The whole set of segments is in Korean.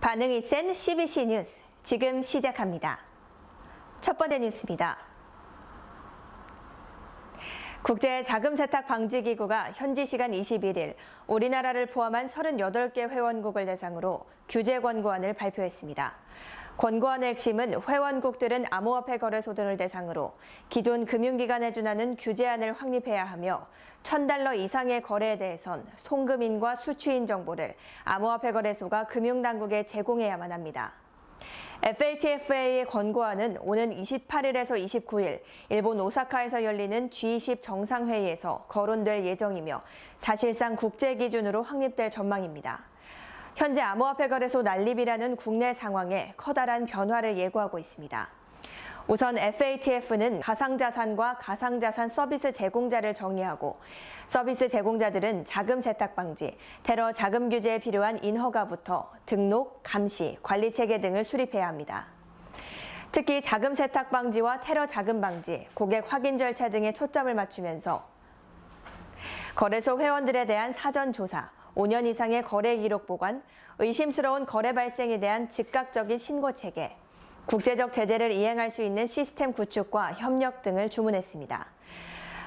반응이 센 CBC 뉴스 지금 시작합니다. 첫 번째 뉴스입니다. 국제자금세탁방지기구가 현지 시간 21일 우리나라를 포함한 38개 회원국을 대상으로 규제 권고안을 발표했습니다. 권고안의 핵심은 회원국들은 암호화폐 거래소 등을 대상으로 기존 금융기관에 준하는 규제안을 확립해야 하며 $1,000 이상의 거래에 대해선 송금인과 수취인 정보를 암호화폐 거래소가 금융당국에 제공해야만 합니다. FATF의 권고안은 오는 28일에서 29일 일본 오사카에서 열리는 G20 정상회의에서 거론될 예정이며 사실상 국제 기준으로 확립될 전망입니다. 현재 암호화폐 거래소 난립이라는 국내 상황에 커다란 변화를 예고하고 있습니다. 우선 FATF는 가상자산과 가상자산 서비스 제공자를 정의하고 서비스 제공자들은 자금 세탁 방지, 테러 자금 규제에 필요한 인허가부터 등록, 감시, 관리 체계 등을 수립해야 합니다. 특히 자금 세탁 방지와 테러 자금 방지, 고객 확인 절차 등에 초점을 맞추면서 거래소 회원들에 대한 사전 조사, 5년 이상의 거래 기록 보관, 의심스러운 거래 발생에 대한 즉각적인 신고 체계, 국제적 제재를 이행할 수 있는 시스템 구축과 협력 등을 주문했습니다.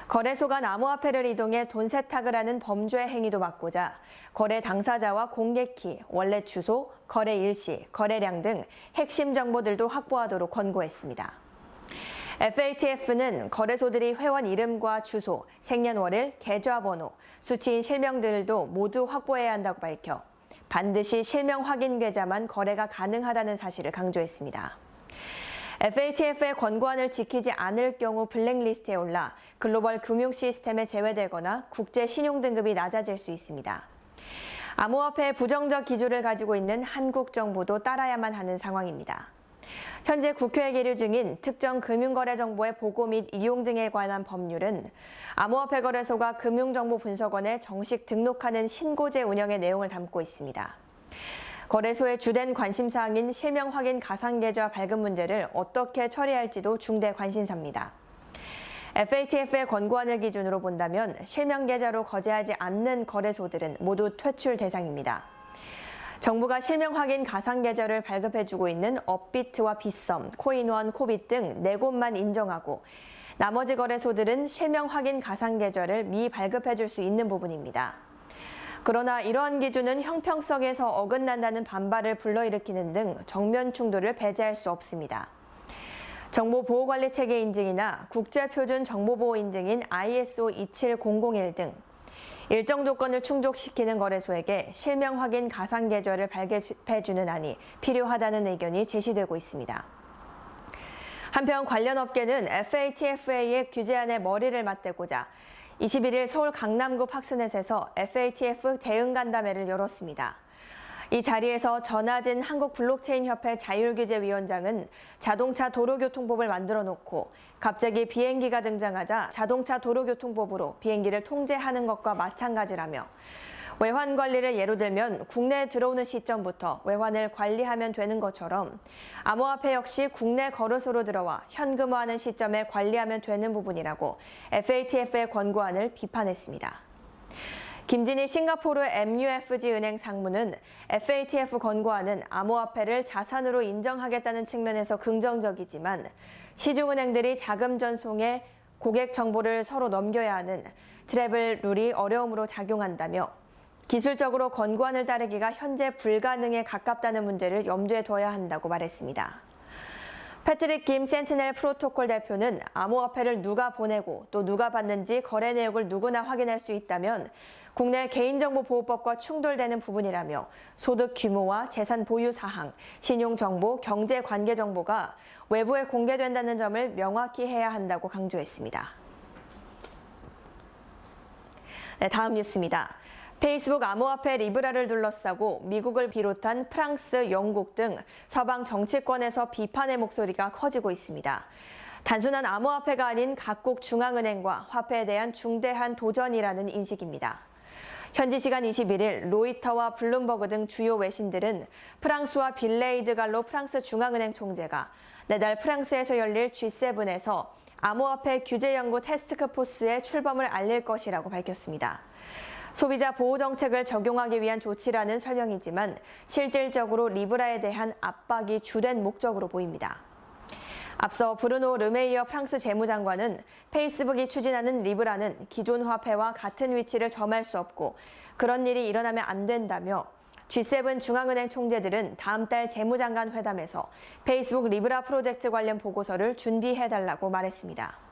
거래소 간 암호화폐를 이동해 돈 세탁을 하는 범죄 행위도 막고자 거래 당사자와 공개키, 월렛 주소, 거래 일시, 거래량 등 핵심 정보들도 확보하도록 권고했습니다. FATF는 거래소들이 회원 이름과 주소, 생년월일, 계좌번호, 수취인 실명들도 모두 확보해야 한다고 밝혀 반드시 실명 확인 계좌만 거래가 가능하다는 사실을 강조했습니다. FATF의 권고안을 지키지 않을 경우 블랙리스트에 올라 글로벌 금융 시스템에 제외되거나 국제 신용 등급이 낮아질 수 있습니다. 암호화폐의 부정적 기조를 가지고 있는 한국 정부도 따라야만 하는 상황입니다. 현재 국회에 계류 중인 특정 금융거래 정보의 보고 및 이용 등에 관한 법률은 암호화폐 거래소가 금융정보분석원에 정식 등록하는 신고제 운영의 내용을 담고 있습니다. 거래소의 주된 관심사항인 실명 확인 가상계좌 발급 문제를 어떻게 처리할지도 중대 관심사입니다. FATF의 권고안을 기준으로 본다면 실명 계좌로 거래하지 않는 거래소들은 모두 퇴출 대상입니다. 정부가 실명 확인 가상계좌를 발급해주고 있는 업비트와 빗썸, 코인원, 코빗 등 4곳만 인정하고 나머지 거래소들은 실명 확인 가상계좌를 미발급해줄 수 있는 부분입니다. 그러나 이러한 기준은 형평성에서 어긋난다는 반발을 불러일으키는 등 정면 충돌을 배제할 수 없습니다. 정보보호관리체계 인증이나 국제표준 정보보호 인증인 ISO 27001 등 일정 조건을 충족시키는 거래소에게 실명 확인 가상계좌를 발급해주는 안이 필요하다는 의견이 제시되고 있습니다. 한편 관련 업계는 FATF의 규제안에 머리를 맞대고자 21일 서울 강남구 팍스넷에서 FATF 대응 간담회를 열었습니다. 이 자리에서 전하진 한국블록체인협회 자율규제위원장은 자동차 도로교통법을 만들어 놓고 갑자기 비행기가 등장하자 자동차 도로교통법으로 비행기를 통제하는 것과 마찬가지라며 외환 관리를 예로 들면 국내에 들어오는 시점부터 외환을 관리하면 되는 것처럼 암호화폐 역시 국내 거래소로 들어와 현금화하는 시점에 관리하면 되는 부분이라고 FATF의 권고안을 비판했습니다. 김진희 싱가포르 MUFG 은행 상무는 FATF 권고안은 암호화폐를 자산으로 인정하겠다는 측면에서 긍정적이지만 시중은행들이 자금 전송에 고객 정보를 서로 넘겨야 하는 트래블 룰이 어려움으로 작용한다며 기술적으로 권고안을 따르기가 현재 불가능에 가깝다는 문제를 염두에 둬야 한다고 말했습니다. 패트릭 김 센티넬 프로토콜 대표는 암호화폐를 누가 보내고 또 누가 받는지 거래 내역을 누구나 확인할 수 있다면 국내 개인정보보호법과 충돌되는 부분이라며 소득 규모와 재산 보유 사항, 신용정보, 경제관계 정보가 외부에 공개된다는 점을 명확히 해야 한다고 강조했습니다. 네, 다음 뉴스입니다. 페이스북 암호화폐 리브라를 둘러싸고 미국을 비롯한 프랑스, 영국 등 서방 정치권에서 비판의 목소리가 커지고 있습니다. 단순한 암호화폐가 아닌 각국 중앙은행과 화폐에 대한 중대한 도전이라는 인식입니다. 현지 시간 21일 로이터와 블룸버그 등 주요 외신들은 프랑스와 빌레이드 갈로 프랑스 중앙은행 총재가 내달 프랑스에서 열릴 G7에서 암호화폐 규제 연구 태스크포스의 출범을 알릴 것이라고 밝혔습니다. 소비자 보호 정책을 적용하기 위한 조치라는 설명이지만 실질적으로 리브라에 대한 압박이 주된 목적으로 보입니다. 앞서 브루노 르메이어 프랑스 재무장관은 페이스북이 추진하는 리브라는 기존 화폐와 같은 위치를 점할 수 없고 그런 일이 일어나면 안 된다며 G7 중앙은행 총재들은 다음 달 재무장관 회담에서 페이스북 리브라 프로젝트 관련 보고서를 준비해달라고 말했습니다.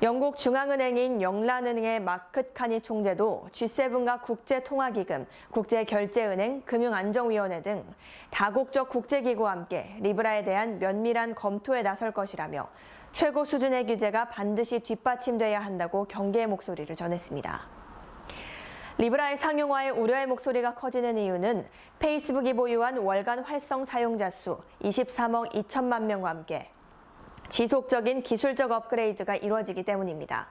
영국 중앙은행인 영란은행의 마크 카니 총재도 G7과 국제통화기금, 국제결제은행, 금융안정위원회 등 다국적 국제기구와 함께 리브라에 대한 면밀한 검토에 나설 것이라며 최고 수준의 규제가 반드시 뒷받침돼야 한다고 경계의 목소리를 전했습니다. 리브라의 상용화에 우려의 목소리가 커지는 이유는 페이스북이 보유한 월간 활성 사용자 수 23억 2천만 명과 함께 지속적인 기술적 업그레이드가 이루어지기 때문입니다.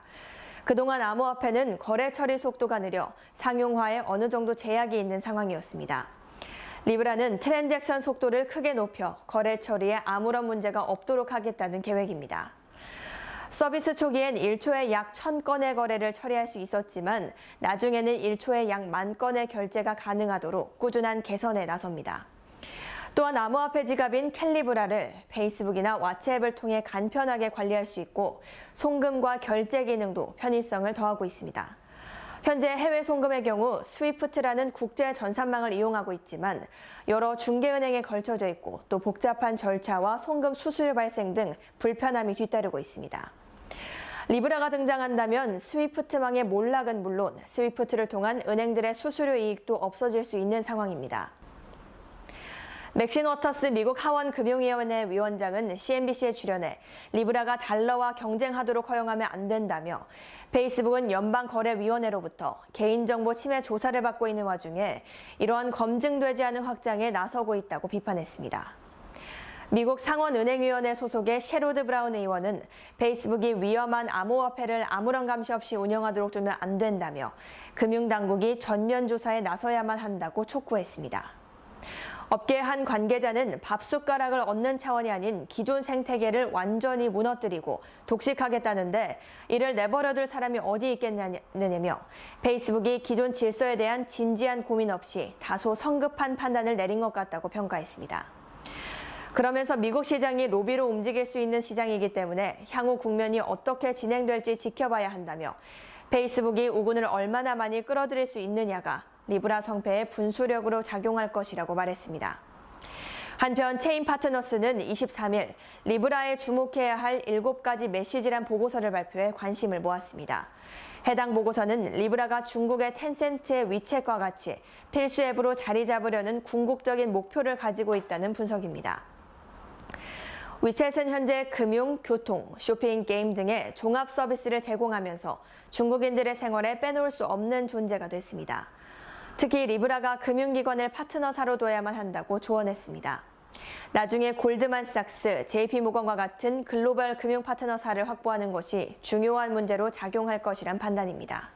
그동안 암호화폐는 거래 처리 속도가 느려 상용화에 어느 정도 제약이 있는 상황이었습니다. 리브라는 트랜잭션 속도를 크게 높여 거래 처리에 아무런 문제가 없도록 하겠다는 계획입니다. 서비스 초기엔 1초에 약 1000건의 거래를 처리할 수 있었지만 나중에는 1초에 약 10,000건의 결제가 가능하도록 꾸준한 개선에 나섭니다. 또한 암호화폐 지갑인 캘리브라를 페이스북이나 왓츠앱을 통해 간편하게 관리할 수 있고 송금과 결제 기능도 편의성을 더하고 있습니다. 현재 해외 송금의 경우 스위프트라는 국제 전산망을 이용하고 있지만 여러 중개은행에 걸쳐져 있고 또 복잡한 절차와 송금 수수료 발생 등 불편함이 뒤따르고 있습니다. 리브라가 등장한다면 스위프트망의 몰락은 물론 스위프트를 통한 은행들의 수수료 이익도 없어질 수 있는 상황입니다. 맥신 워터스 미국 하원 금융위원회 위원장은 CNBC에 출연해 리브라가 달러와 경쟁하도록 허용하면 안 된다며 페이스북은 연방거래위원회로부터 개인정보 침해 조사를 받고 있는 와중에 이러한 검증되지 않은 확장에 나서고 있다고 비판했습니다. 미국 상원은행위원회 소속의 셰로드 브라운 의원은 페이스북이 위험한 암호화폐를 아무런 감시 없이 운영하도록 두면 안 된다며 금융당국이 전면 조사에 나서야만 한다고 촉구했습니다. 업계 한 관계자는 밥숟가락을 얻는 차원이 아닌 기존 생태계를 완전히 무너뜨리고 독식하겠다는데 이를 내버려둘 사람이 어디 있겠느냐며 페이스북이 기존 질서에 대한 진지한 고민 없이 다소 성급한 판단을 내린 것 같다고 평가했습니다. 그러면서 미국 시장이 로비로 움직일 수 있는 시장이기 때문에 향후 국면이 어떻게 진행될지 지켜봐야 한다며 페이스북이 우군을 얼마나 많이 끌어들일 수 있느냐가 리브라 성패의 분수력으로 작용할 것이라고 말했습니다. 한편 체인 파트너스는 23일 리브라에 주목해야 할 7가지 메시지란 보고서를 발표해 관심을 모았습니다. 해당 보고서는 리브라가 중국의 텐센트의 위챗과 같이 필수 앱으로 자리 잡으려는 궁극적인 목표를 가지고 있다는 분석입니다. 위챗은 현재 금융, 교통, 쇼핑, 게임 등의 종합 서비스를 제공하면서 중국인들의 생활에 빼놓을 수 없는 존재가 됐습니다. 특히 리브라가 금융기관을 파트너사로 둬야만 한다고 조언했습니다. 나중에 골드만삭스, JP모건과 같은 글로벌 금융 파트너사를 확보하는 것이 중요한 문제로 작용할 것이란 판단입니다.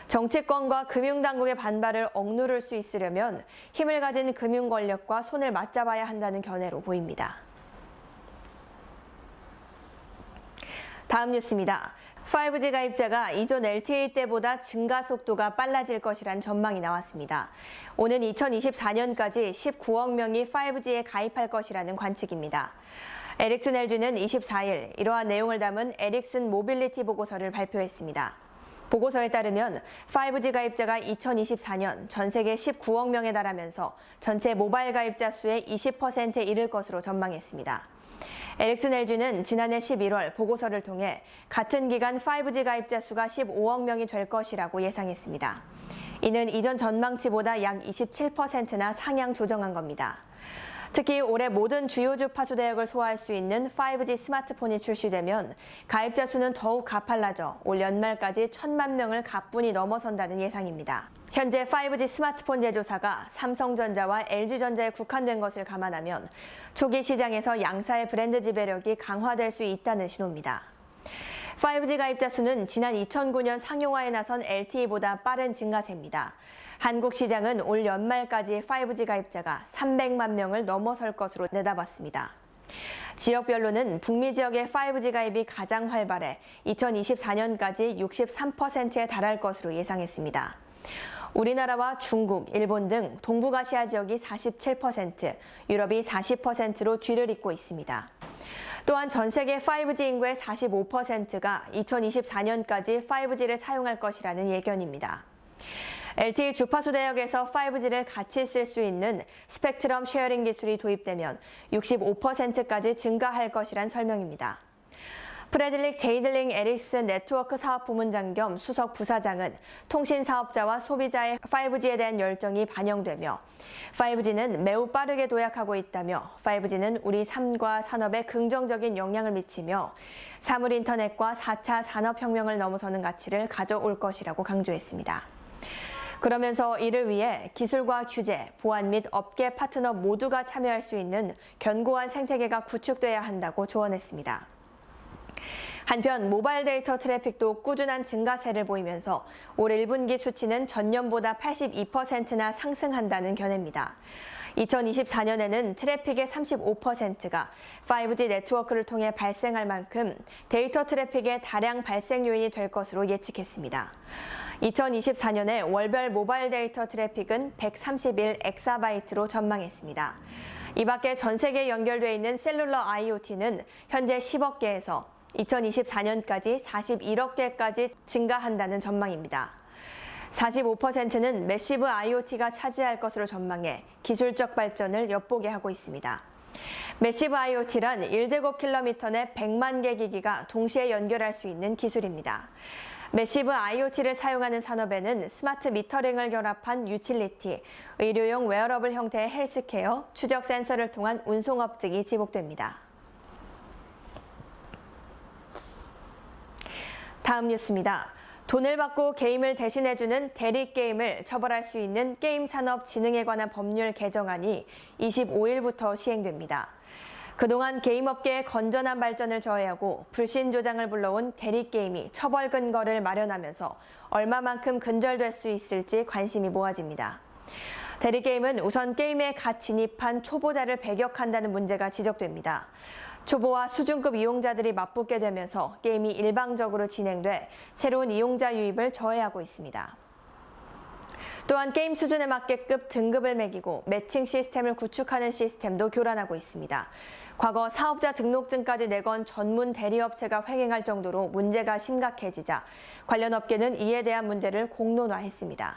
정치권과 금융당국의 반발을 억누를 수 있으려면 힘을 가진 금융 권력과 손을 맞잡아야 한다는 견해로 보입니다. 다음 뉴스입니다. 5G 가입자가 이전 LTE 때보다 증가 속도가 빨라질 것이란 전망이 나왔습니다. 오는 2024년까지 19억 명이 5G에 가입할 것이라는 관측입니다. 에릭슨 LG는 24일 이러한 내용을 담은 에릭슨 모빌리티 보고서를 발표했습니다. 보고서에 따르면 5G 가입자가 2024년 전 세계 19억 명에 달하면서 전체 모바일 가입자 수의 20%에 이를 것으로 전망했습니다. 에릭슨 LG는 지난해 11월 보고서를 통해 같은 기간 5G 가입자 수가 15억 명이 될 것이라고 예상했습니다. 이는 이전 전망치보다 약 27%나 상향 조정한 겁니다. 특히 올해 모든 주요 주파수 대역을 소화할 수 있는 5G 스마트폰이 출시되면 가입자 수는 더욱 가팔라져 올 연말까지 1,000만 명을 가뿐히 넘어선다는 예상입니다. 현재 5G 스마트폰 제조사가 삼성전자와 LG전자에 국한된 것을 감안하면 초기 시장에서 양사의 브랜드 지배력이 강화될 수 있다는 신호입니다. 5G 가입자 수는 지난 2009년 상용화에 나선 LTE보다 빠른 증가세입니다. 한국 시장은 올 연말까지 5G 가입자가 300만 명을 넘어설 것으로 내다봤습니다. 지역별로는 북미 지역의 5G 가입이 가장 활발해 2024년까지 63%에 달할 것으로 예상했습니다. 우리나라와 중국, 일본 등 동북아시아 지역이 47%, 유럽이 40%로 뒤를 잇고 있습니다. 또한 전 세계 5G 인구의 45%가 2024년까지 5G를 사용할 것이라는 예견입니다. LTE 주파수 대역에서 5G를 같이 쓸 수 있는 스펙트럼 쉐어링 기술이 도입되면 65%까지 증가할 것이란 설명입니다. 프레들릭 제이들링 에리슨 네트워크 사업부문장 겸 수석 부사장은 통신 사업자와 소비자의 5G에 대한 열정이 반영되며 5G는 매우 빠르게 도약하고 있다며 5G는 우리 삶과 산업에 긍정적인 영향을 미치며 사물 인터넷과 4차 산업혁명을 넘어서는 가치를 가져올 것이라고 강조했습니다. 그러면서 이를 위해 기술과 규제, 보안 및 업계 파트너 모두가 참여할 수 있는 견고한 생태계가 구축돼야 한다고 조언했습니다. 한편 모바일 데이터 트래픽도 꾸준한 증가세를 보이면서 올 1분기 수치는 전년보다 82%나 상승한다는 견해입니다. 2024년에는 트래픽의 35%가 5G 네트워크를 통해 발생할 만큼 데이터 트래픽의 다량 발생 요인이 될 것으로 예측했습니다. 2024년에 월별 모바일 데이터 트래픽은 131 엑사바이트로 전망했습니다. 이 밖에 전 세계에 연결되어 있는 셀룰러 IoT는 현재 10억 개에서 2024년까지 41억 개까지 증가한다는 전망입니다. 45%는 매시브 IoT가 차지할 것으로 전망해 기술적 발전을 엿보게 하고 있습니다. 매시브 IoT란 1제곱킬로미터 내 100만 개 기기가 동시에 연결할 수 있는 기술입니다. 매시브 IoT를 사용하는 산업에는 스마트 미터링을 결합한 유틸리티, 의료용 웨어러블 형태의 헬스케어, 추적 센서를 통한 운송업 등이 지목됩니다. 다음 뉴스입니다. 돈을 받고 게임을 대신해주는 대리게임을 처벌할 수 있는 게임산업진흥에 관한 법률 개정안이 25일부터 시행됩니다. 그동안 게임업계의 건전한 발전을 저해하고 불신 조장을 불러온 대리게임이 처벌 근거를 마련하면서 얼마만큼 근절될 수 있을지 관심이 모아집니다. 대리게임은 우선 게임에 갓 진입한 초보자를 배격한다는 문제가 지적됩니다. 초보와 수준급 이용자들이 맞붙게 되면서 게임이 일방적으로 진행돼 새로운 이용자 유입을 저해하고 있습니다. 또한 게임 수준에 맞게끔 등급을 매기고 매칭 시스템을 구축하는 시스템도 교란하고 있습니다. 과거 사업자 등록증까지 내건 전문 대리업체가 횡행할 정도로 문제가 심각해지자 관련 업계는 이에 대한 문제를 공론화했습니다.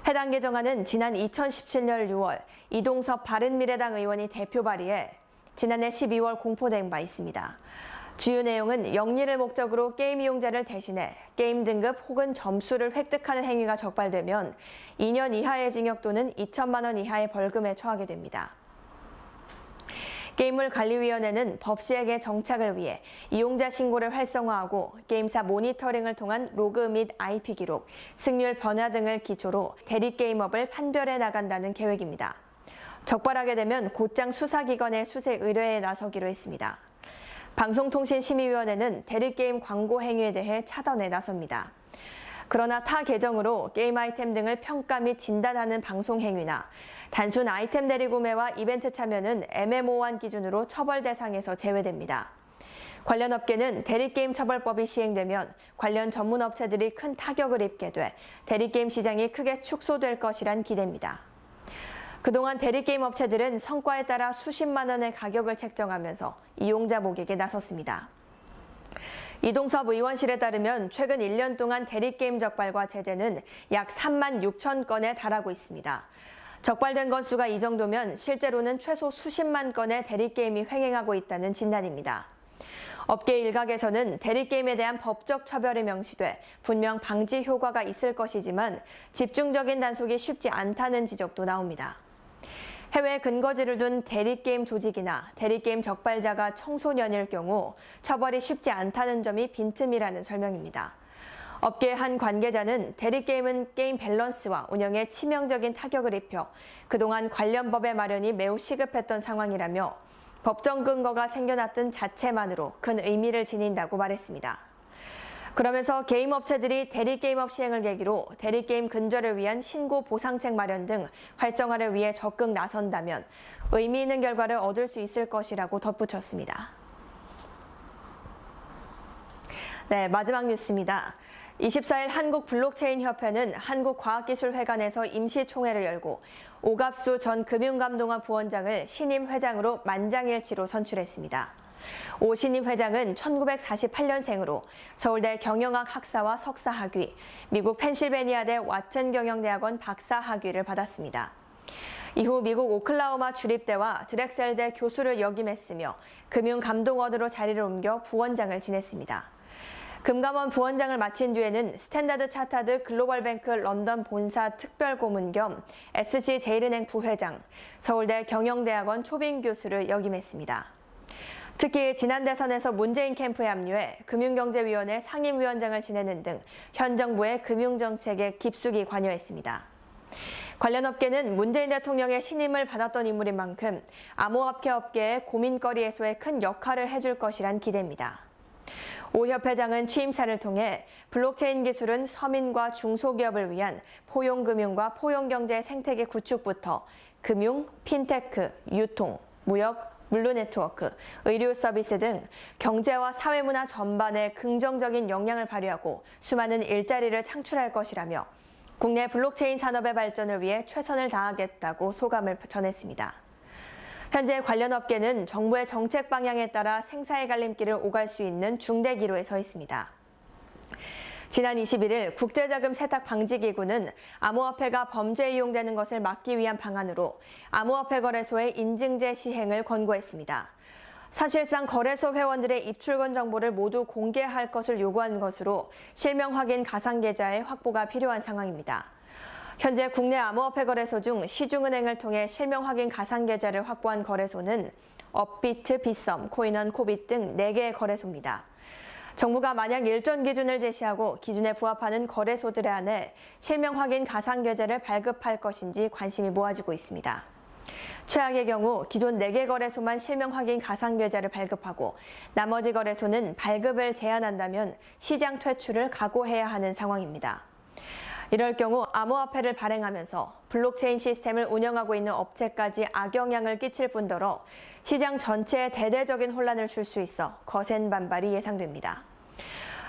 해당 개정안은 지난 2017년 6월 이동섭 바른미래당 의원이 대표 발의해 지난해 12월 공포된 바 있습니다. 주요 내용은 영리를 목적으로 게임 이용자를 대신해 게임 등급 혹은 점수를 획득하는 행위가 적발되면 2년 이하의 징역 또는 2천만 원 이하의 벌금에 처하게 됩니다. 게임물관리위원회는 법 시행의 정착을 위해 이용자 신고를 활성화하고 게임사 모니터링을 통한 로그 및 IP 기록, 승률 변화 등을 기초로 대리게임업을 판별해 나간다는 계획입니다. 적발하게 되면 곧장 수사기관의 수사 의뢰에 나서기로 했습니다. 방송통신심의위원회는 대리게임 광고 행위에 대해 차단에 나섭니다. 그러나 타 개정으로 게임 아이템 등을 평가 및 진단하는 방송 행위나 단순 아이템 대리 구매와 이벤트 참여는 애매모호한 기준으로 처벌 대상에서 제외됩니다. 관련 업계는 대리게임 처벌법이 시행되면 관련 전문 업체들이 큰 타격을 입게 돼 대리게임 시장이 크게 축소될 것이란 기대입니다. 그동안 대리게임 업체들은 성과에 따라 수십만 원의 가격을 책정하면서 이용자 목액에 나섰습니다. 이동섭 의원실에 따르면 최근 1년 동안 대리게임 적발과 제재는 약 3만 6천 건에 달하고 있습니다. 적발된 건수가 이 정도면 실제로는 최소 수십만 건의 대리게임이 횡행하고 있다는 진단입니다. 업계 일각에서는 대리게임에 대한 법적 처벌이 명시돼 분명 방지 효과가 있을 것이지만 집중적인 단속이 쉽지 않다는 지적도 나옵니다. 해외 근거지를 둔 대리게임 조직이나 대리게임 적발자가 청소년일 경우 처벌이 쉽지 않다는 점이 빈틈이라는 설명입니다. 업계 한 관계자는 대리게임은 게임 밸런스와 운영에 치명적인 타격을 입혀 그동안 관련 법의 마련이 매우 시급했던 상황이라며 법정 근거가 생겨났던 자체만으로 큰 의미를 지닌다고 말했습니다. 그러면서 게임 업체들이 대리게임업 시행을 계기로 대리게임 근절을 위한 신고 보상책 마련 등 활성화를 위해 적극 나선다면 의미 있는 결과를 얻을 수 있을 것이라고 덧붙였습니다. 네, 마지막 뉴스입니다. 24일 한국블록체인협회는 한국과학기술회관에서 임시총회를 열고 오갑수 전 금융감독원 부원장을 신임 회장으로 만장일치로 선출했습니다. 오 신임 회장은 1948년생으로 서울대 경영학 학사와 석사 학위, 미국 펜실베니아대 왓슨 경영대학원 박사 학위를 받았습니다. 이후 미국 오클라호마 주립대와 드렉셀대 교수를 역임했으며 금융감독원으로 자리를 옮겨 부원장을 지냈습니다. 금감원 부원장을 마친 뒤에는 스탠다드 차타드 글로벌뱅크 런던 본사 특별고문 겸 SC제일은행 부회장, 서울대 경영대학원 초빙 교수를 역임했습니다. 특히 지난 대선에서 문재인 캠프에 합류해 금융경제위원회 상임위원장을 지내는 등 현 정부의 금융정책에 깊숙이 관여했습니다. 관련 업계는 문재인 대통령의 신임을 받았던 인물인 만큼 암호화폐 업계의 고민거리 해소에 큰 역할을 해줄 것이란 기대입니다. 오 협회장은 취임사를 통해 블록체인 기술은 서민과 중소기업을 위한 포용금융과 포용경제 생태계 구축부터 금융, 핀테크, 유통, 무역, 물류 네트워크, 의료 서비스 등 경제와 사회문화 전반에 긍정적인 영향을 발휘하고 수많은 일자리를 창출할 것이라며 국내 블록체인 산업의 발전을 위해 최선을 다하겠다고 소감을 전했습니다. 현재 관련 업계는 정부의 정책 방향에 따라 생사의 갈림길을 오갈 수 있는 중대 기로에 서 있습니다. 지난 21일 국제자금 세탁 방지기구는 암호화폐가 범죄에 이용되는 것을 막기 위한 방안으로 암호화폐 거래소의 인증제 시행을 권고했습니다. 사실상 거래소 회원들의 입출금 정보를 모두 공개할 것을 요구한 것으로 실명 확인 가상 계좌의 확보가 필요한 상황입니다. 현재 국내 암호화폐 거래소 중 시중은행을 통해 실명 확인 가상 계좌를 확보한 거래소는 업비트, 빗썸, 코인원, 코빗 등 4개의 거래소입니다. 정부가 만약 일전 기준을 제시하고 기준에 부합하는 거래소들에 한해 실명 확인 가상 계좌를 발급할 것인지 관심이 모아지고 있습니다. 최악의 경우 기존 4개 거래소만 실명 확인 가상 계좌를 발급하고 나머지 거래소는 발급을 제한한다면 시장 퇴출을 각오해야 하는 상황입니다. 이럴 경우 암호화폐를 발행하면서 블록체인 시스템을 운영하고 있는 업체까지 악영향을 끼칠 뿐더러 시장 전체에 대대적인 혼란을 줄 수 있어 거센 반발이 예상됩니다.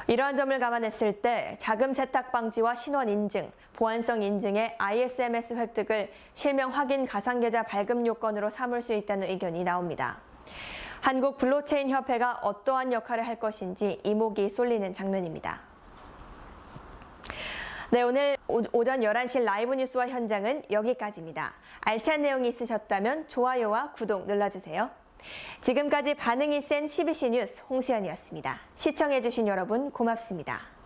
이러한 점을 감안했을 때 자금 세탁 방지와 신원 인증, 보안성 인증의 ISMS 획득을 실명 확인 가상계좌 발급 요건으로 삼을 수 있다는 의견이 나옵니다. 한국 블록체인 협회가 어떠한 역할을 할 것인지 이목이 쏠리는 장면입니다. 네, 오늘 오전 11시 라이브 뉴스와 현장은 여기까지입니다. 알찬 내용이 있으셨다면 좋아요와 구독 눌러주세요. 지금까지 반응이 센 CBC 뉴스 홍수연이었습니다. 시청해주신 여러분 고맙습니다.